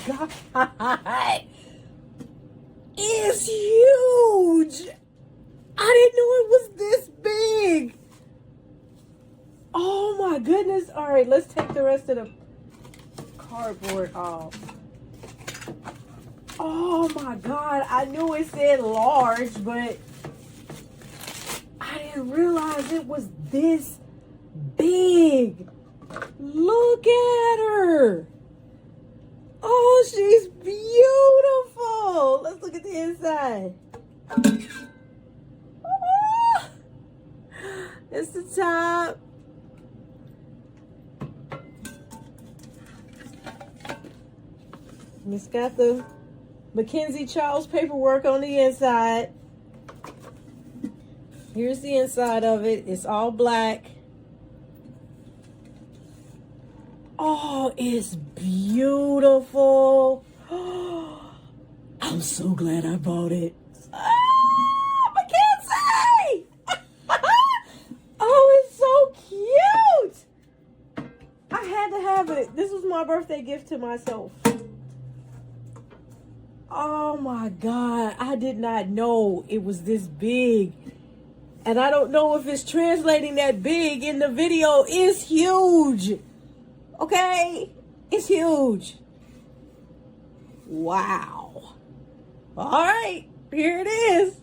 God. It's huge. I didn't know it was this big. Oh my goodness. All right, let's take the rest of the cardboard off. Oh my God. I knew it said large, but I didn't realize it was this big. Look at her. Oh, she's beautiful. Let's look at the inside. Oh, it's the top. It's got the MACKENZIE-CHILDS paperwork on the inside. Here's the inside of it. It's all black. Oh, it's beautiful. I'm so glad I bought it. Ah, Mackenzie! Oh, it's so cute. I had to have it. This was my birthday gift to myself. Oh my God. I did not know it was this big. And I don't know if it's translating that big in the video. It's huge. Okay? It's huge. Wow. All right. Here it is.